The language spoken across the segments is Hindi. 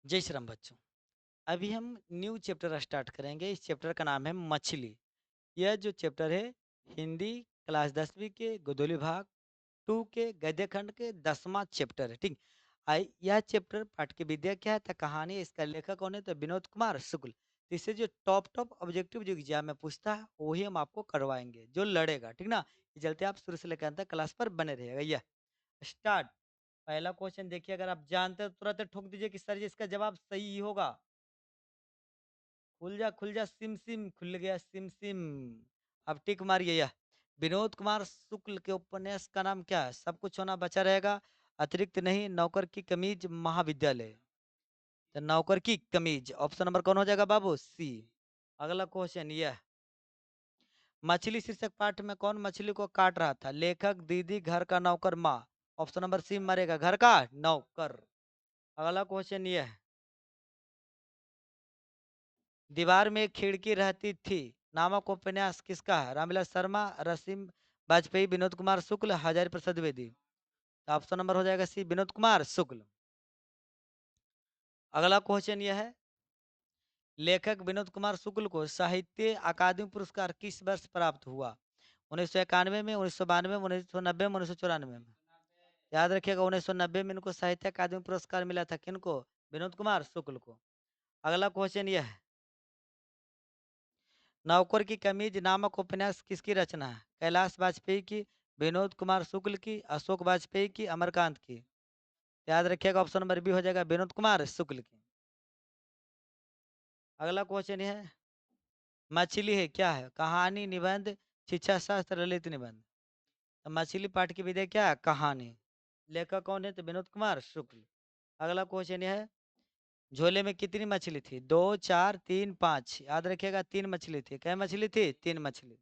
जय श्री राम बच्चों। अभी हम न्यू चैप्टर स्टार्ट करेंगे। इस चैप्टर का नाम है मछली। यह जो चैप्टर है हिंदी क्लास 10वीं के गोदोली भाग 2 के गद्य खंड के 10वां चैप्टर है। ठीक। आई यह चैप्टर पाठ की विद्या क्या है तो कहानी है। इसका लेखक कौन है तो विनोद कुमार शुक्ल। तो इससे जो टॉप ऑब्जेक्टिव जो एग्जाम में पूछता है वही हम आपको करवाएंगे जो लड़ेगा। ठीक ना। ये चलते आप शुरू से लेकर अंत तक क्लास पर बने रहिएगा। यह स्टार्ट। पहला क्वेश्चन देखिए, अगर आप जानते हो तो तुरंत ठोक दीजिए कि सर जी इसका जवाब सही होगा। खुल जा सिम सिम, खुल गया सिम सिम। अब टिक मारिए। यह विनोद कुमार शुक्ल के उपन्यास का नाम क्या है? सब कुछ होना बचा रहेगा, अतिरिक्त नहीं, नौकर की कमीज महाविद्यालय। तो नौकर की कमीज ऑप्शन नंबर कौन हो जाएगा बाबू? सी। अगला क्वेश्चन यह, मछली शीर्षक पाठ में कौन मछली को काट रहा था? लेखक, दीदी, घर का नौकर, माँ। ऑप्शन नंबर सी मरेगा, घर का नौकर। अगला क्वेश्चन यह है, दीवार में एक खिड़की रहती थी नामक उपन्यास किसका है? रामविलास शर्मा, रसीम वाजपेयी, विनोद कुमार शुक्ल, हजारी प्रसाद द्विवेदी। तो ऑप्शन नंबर हो जाएगा सी, विनोद कुमार शुक्ल। अगला क्वेश्चन यह है, लेखक विनोद कुमार शुक्ल को साहित्य अकादमी पुरस्कार किस वर्ष प्राप्त हुआ? 1991 में, 1992 में, 1990 में, 1994 में। याद रखिएगा 1990 में इनको साहित्य अकादमी पुरस्कार मिला था। किनको? विनोद कुमार शुक्ल को। अगला क्वेश्चन यह है, नौकर की कमीज नामक उपन्यास किसकी रचना है? कैलाश वाजपेयी की, विनोद कुमार शुक्ल की, अशोक वाजपेयी की, अमरकांत की। याद रखिएगा ऑप्शन नंबर बी हो जाएगा विनोद कुमार शुक्ल की। अगला क्वेश्चन है, मछली है क्या है? कहानी, निबंध, शिक्षा शास्त्र, ललित निबंध। तो मछली पाठ की विधि क्या है? कहानी। लेखक कौन है तो विनोद कुमार शुक्ल। अगला क्वेश्चन है, झोले में कितनी मछली थी? 2, 4, 3, 5। याद रखिएगा 3 मछली थी। क्या मछली थी? 3 मछली।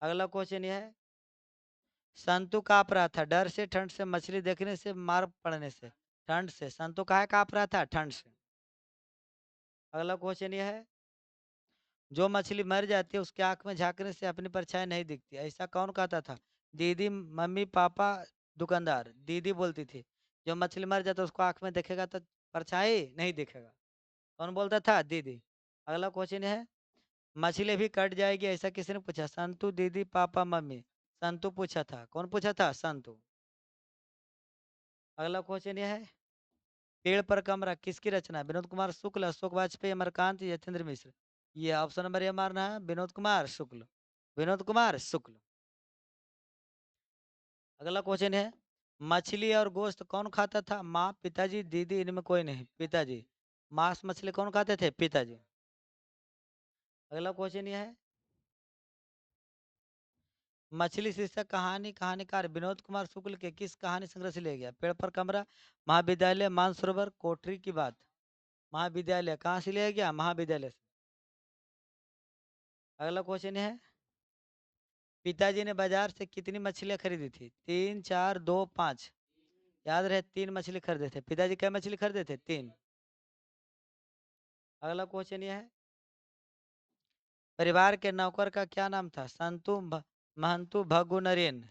अगला क्वेश्चन है, संतु काँप रहा था डर से, ठंड से, मछली देखने से, मार पड़ने से। ठंड से। संतु काहे काँप रहा था? ठंड से। अगला क्वेश्चन ये है, जो मछली मर जाती है उसके आंख में झांकने से अपनी परछाई नहीं दिखती, ऐसा कौन कहता था? दीदी, मम्मी, पापा, दुकानदार। दीदी बोलती थी जो मछली मर जाता है उसको आंख में देखेगा तो परछाई नहीं दिखेगा। कौन बोलता था? दीदी। अगला क्वेश्चन है, मछली भी कट जाएगी ऐसा किसने पूछा? संतु, दीदी, पापा, मम्मी। संतु पूछा था। कौन पूछा था? संतु। अगला क्वेश्चन यह है, पेड़ पर कमरा किसकी रचना है? विनोद कुमार शुक्ल, अशोक वाजपेयी, अमरकांत, यतेंद्र मिश्र। ये ऑप्शन नंबर ये मारना है, विनोद कुमार शुक्ल। विनोद कुमार शुक्ल। अगला क्वेश्चन है, मछली और गोश्त कौन खाता था? माँ, पिताजी, दीदी, इनमें कोई नहीं। पिताजी। मांस मछली कौन खाते थे? पिताजी। अगला क्वेश्चन ये है, मछली शीर्षक कहानी कहानीकार विनोद कुमार शुक्ल के किस कहानी संग्रह से लिया गया? पेड़ पर कमरा, महाविद्यालय, मानसरोवर, कोठरी की बात। महाविद्यालय। कहाँ से लिया गया? महाविद्यालय से। अगला क्वेश्चन है, पिताजी ने बाजार से कितनी मछलियां खरीदी थी? 3, 4, 2, 5। याद रहे 3 मछली खरीदे थे पिताजी। क्या मछली खरीदे थे? 3। अगला क्वेश्चन यह है, परिवार के नौकर का क्या नाम था? संतु, महंतु, भग्गू, नरेन।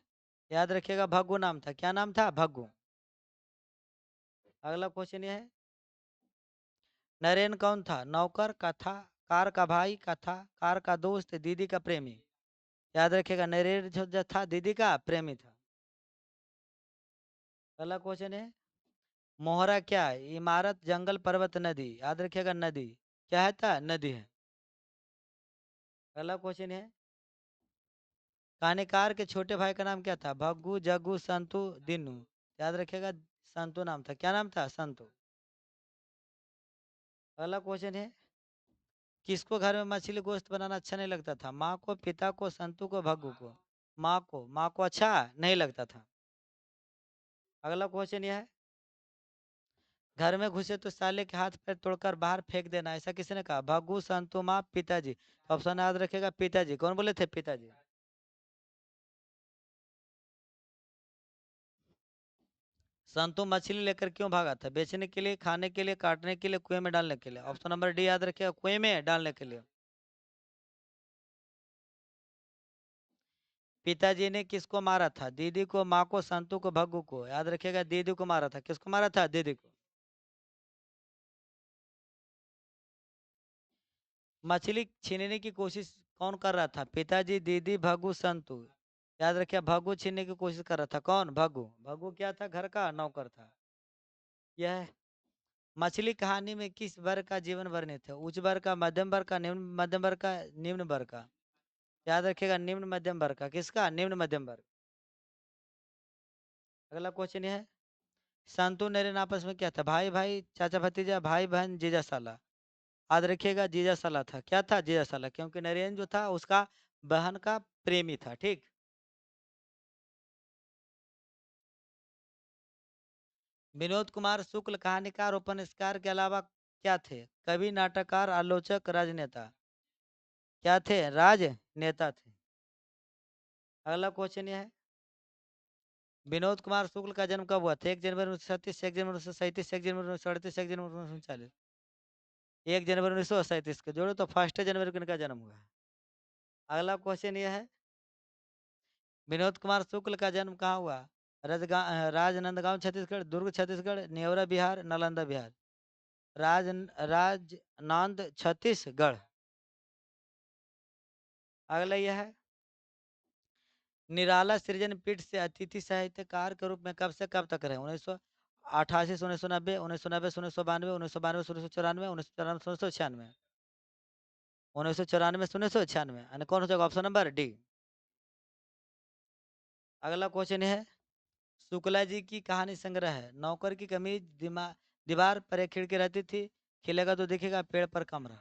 याद रखिएगा भग्गू नाम था। क्या नाम था? भग्गू। अगला क्वेश्चन यह है, नरेन कौन था? नौकर का था, कार का भाई का था, कार का दोस्त, दीदी का प्रेमी। याद रखिएगा नरेन जो था दीदी का प्रेमी था। अगला क्वेश्चन है, मोहरा क्या है? इमारत, जंगल, पर्वत, नदी। याद रखिएगा नदी। क्या है था? नदी है। अगला क्वेश्चन है, कहानीकार के छोटे भाई का नाम क्या था? भग्गू, जग्गू, संतु, दीनू। याद रखिएगा संतु नाम था। क्या नाम था? संतु। अगला क्वेश्चन है, किसको घर में मछली गोश्त बनाना अच्छा नहीं लगता था? माँ को, पिता को, संतु को, भग्गू को। माँ को। माँ को अच्छा नहीं लगता था। अगला क्वेश्चन यह है, घर में घुसे तो साले के हाथ पैर तोड़कर बाहर फेंक देना, ऐसा किसने ने कहा? भग्गू, संतु, माँ, पिताजी। तो ऑप्शन याद रखेगा पिताजी। कौन बोले थे? पिताजी। संतु मछली लेकर क्यों भागा था? बेचने के लिए, खाने के लिए, काटने के लिए, कुएं में डालने के लिए। ऑप्शन नंबर डी याद रखिएगा, कुएं में डालने के लिए। पिताजी ने किसको मारा था? दीदी को, माँ को, संतु को, भग्गू को। याद रखिएगा दीदी को मारा था। किसको मारा था? दीदी को। मछली छीनने की कोशिश कौन कर रहा था? पिताजी, दीदी, भगू, संतू। याद रखिए, भगू छीनने की कोशिश कर रहा था। कौन? भगू। भगू क्या था? घर का नौकर था। यह मछली कहानी में किस वर्ग का जीवन वर्णित है? उच्च वर्ग का, मध्यम वर्ग का, निम्न मध्यम वर्ग का, निम्न वर्ग का? याद रखिएगा, निम्न मध्यम वर्ग का। किसका? निम्न मध्यम वर्ग। अगला क्वेश्चन है, संतू नरेन आपस में क्या था? भाई भाई, चाचा भतीजा, भाई बहन, जीजा साला। याद रखिएगा, जीजा साला था। क्या था? जीजा साला, क्योंकि नरेन जो था उसका बहन का प्रेमी था। ठीक। विनोद कुमार शुक्ल कहानीकार, उपन्यासकार के अलावा क्या थे? कवि, नाटककार, आलोचक, राजनेता। क्या थे? राजनेता थे। अगला क्वेश्चन यह है, विनोद कुमार शुक्ल का जन्म कब हुआ था? 1 जनवरी 1937, 1 जनवरी 1937, 1 जनवरी 1938, 1 जनवरी 1939। 1 जनवरी 1937 के जोड़ो तो 1 जनवरी को इनका जन्म हुआ है। अगला क्वेश्चन यह है, विनोद कुमार शुक्ल का जन्म कहाँ हुआ? राजनांदगांव छत्तीसगढ़, दुर्ग छत्तीसगढ़, नेवरा बिहार, नालंदा बिहार। राज राजनांद छत्तीसगढ़। अगला यह है, निराला सृजन पीठ से अतिथि साहित्यकार के रूप में कब से कब तक रहे? 1988 से 1990, 1990 से 1992, 1992 से 1994, 1994 से 1996। 1994 से 1996 यानी कौन हो जाएगा? Option number D. अगला क्वेश्चन है, शुक्ला जी की कहानी संग्रह है। नौकर की कमीज दीवार पर एक खिड़की रहती थी, खिलेगा तो दिखेगा, पेड़ पर कमरा।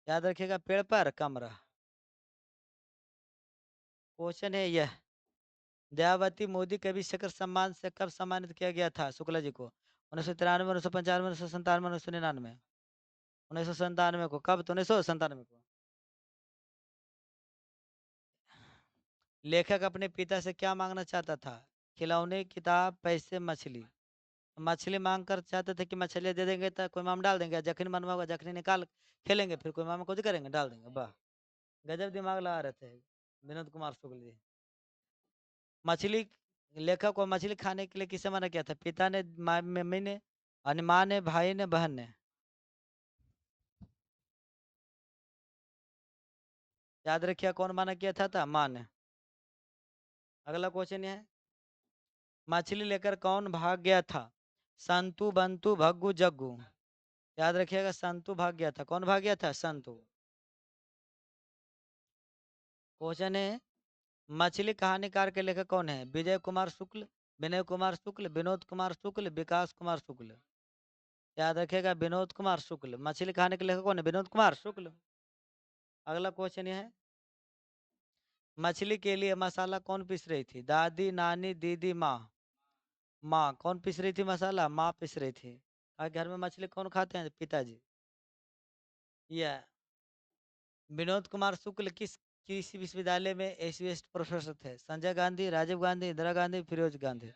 याद रखिएगा, पेड़ पर कमरा। क्वेश्चन है यह, दयावती मोदी कवि शिखर सम्मान से कब सम्मानित किया गया था शुक्ला जी को? 1993, 1995, 1997, 1999। 1997 को। कब? तो 1997 को। लेखक अपने पिता से क्या मांगना चाहता था? खिलौने, किताब, पैसे, मछली। मछली मांग कर चाहते थे कि मछली दे देंगे तो कोई माम डाल देंगे, जखनी मनवा होगा जखनी निकाल खेलेंगे, फिर कोई मामा कुछ करेंगे, डाल देंगे। वाह, गजब दिमाग लगा रहे थे विनोद कुमार शुक्ल जी। मछली, लेखक को मछली खाने के लिए किसे मना किया था? पिता ने, मम्मी ने, और माँ ने, भाई ने, बहन ने। याद रखिए, कौन मना किया था? माँ ने। अगला क्वेश्चन है, मछली लेकर कौन भाग गया था? संतू, बंतू, भग्गू, जग्गू। याद रखिएगा, संतू भाग गया था। कौन भाग गया था? संतू। क्वेश्चन है, मछली कहानीकार के लेखक कौन है? विजय कुमार शुक्ल, विनय कुमार शुक्ल, विनोद कुमार शुक्ल, विकास कुमार शुक्ल। याद रखिएगा, विनोद कुमार शुक्ल। मछली कहानी के लेखक कौन है? विनोद कुमार शुक्ल। अगला क्वेश्चन ये है, मछली के लिए मसाला कौन पीस रही थी? दादी, नानी, दीदी, माँ। माँ। कौन पीस रही थी मसाला? माँ पीस रही थी। और घर में मछली कौन खाते हैं? पिताजी। यह विनोद कुमार शुक्ल किस कृषि विश्वविद्यालय में एसोसिएट प्रोफेसर थे? संजय गांधी, राजीव गांधी, इंदिरा गांधी, फिरोज गांधी।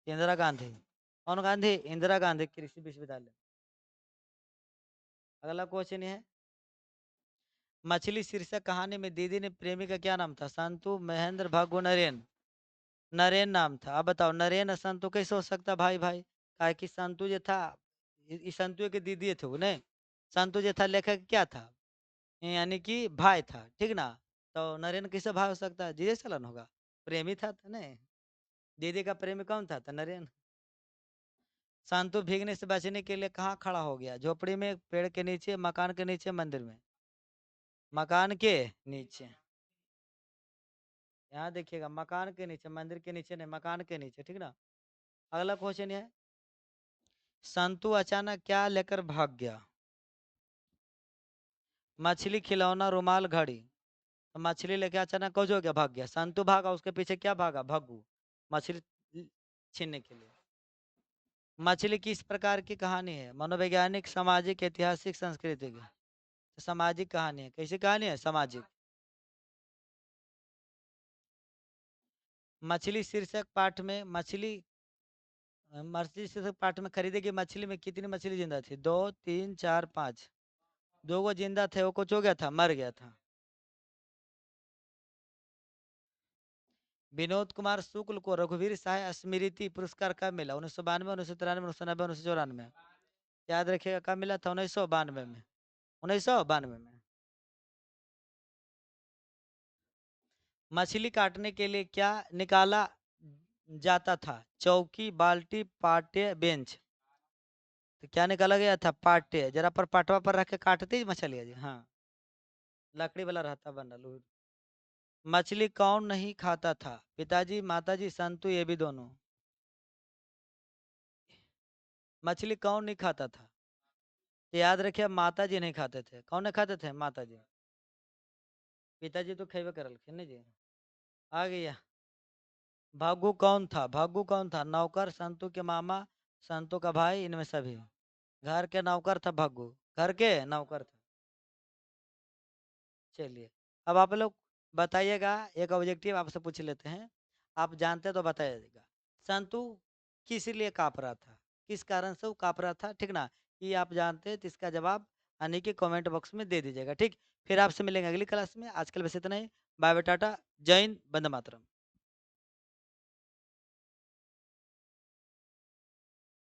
इंदिरा गांधी। कौन गांधी? इंदिरा गांधी कृषि विश्वविद्यालय। अगला क्वेश्चन है, मछली शीर्षक कहानी में दीदी ने प्रेमी का क्या नाम था? संतु, महेंद्र, भागु, नरेन। नरेन नाम था। अब बताओ, नरेन और संतु कैसे हो सकता भाई भाई? काहे कि संतु जो था, संतु के दीदी थे वो, नहीं। संतु जो था लेखक क्या था? यानी कि भाई था। ठीक ना? तो नरेन कैसे भाई हो सकता है? जीजे चलन होगा, प्रेमी था तो नहीं। दीदी का प्रेमी कौन था? तो नरेन। संतु भीगने से बचने के लिए कहाँ खड़ा हो गया? झोपड़ी में, पेड़ के नीचे, मकान के नीचे, मंदिर में। मकान के नीचे। यहाँ देखिएगा, मकान के नीचे, मंदिर के नीचे नहीं, मकान के नीचे। ठीक ना? अगला क्वेश्चन है, संतु अचानक क्या लेकर भाग गया? मछली, खिलौना, रुमाल, घड़ी। तो मछली लेके अचानक कुछ हो गया, भाग गया। संतु भागा, उसके पीछे क्या भागा? भग्गू। मछली छीनने के लिए। मछली किस प्रकार की कहानी है? मनोवैज्ञानिक, सामाजिक, ऐतिहासिक, सांस्कृतिक? तो सामाजिक कहानी है। कैसी कहानी है? सामाजिक। मछली शीर्षक पाठ में मछली शीर्षक पाठ में खरीदे गई मछली में कितनी मछली जिंदा थी? 2, 3, 4, 5। 2 वो जिंदा थे, वो कुछ हो गया था, मर गया था। विनोद कुमार शुक्ल को रघुवीर साय स्मृति पुरस्कार कब मिला? 1992, 1993, 1990, 1994। याद रखिएगा, कब मिला था? 1992 में। 1992 में। मछली काटने के लिए क्या निकाला जाता था? चौकी, बाल्टी, पाटे, बेंच। तो क्या निकाला गया था? पाटे। जरा पर पाटवा पर रख के काटती मछलियाँ जी। हाँ, लकड़ी वाला रहता बंडल। मछली कौन नहीं खाता था? पिताजी, माताजी, संतू, ये भी दोनों। मछली कौन नहीं खाता था? तो याद रखिए, माता जी नहीं खाते थे। कौन नहीं खाते थे? माता जी। पिताजी तो खेबे करलखिन नहीं जी। आ गया। भागू कौन था? भागू कौन था? नौकर, संतू के मामा, संतू का भाई, इनमें सभी। घर के नौकर था भागू। घर के नौकर था। चलिए, अब आप लोग बताइएगा। एक ऑब्जेक्टिव आपसे पूछ लेते हैं, आप जानते तो बताइएगा। संतू किस लिए काँप रहा था? किस कारण से वो काँप रहा था? ठीक ना? ये आप जानते हैं तो इसका जवाब यानी कि कमेंट बॉक्स में दे दीजिएगा। ठीक, फिर आपसे मिलेंगे अगली क्लास में। आज के लिए बस इतना ही। बाय बाय, टाटा, जय हिंद, वंदे मातरम।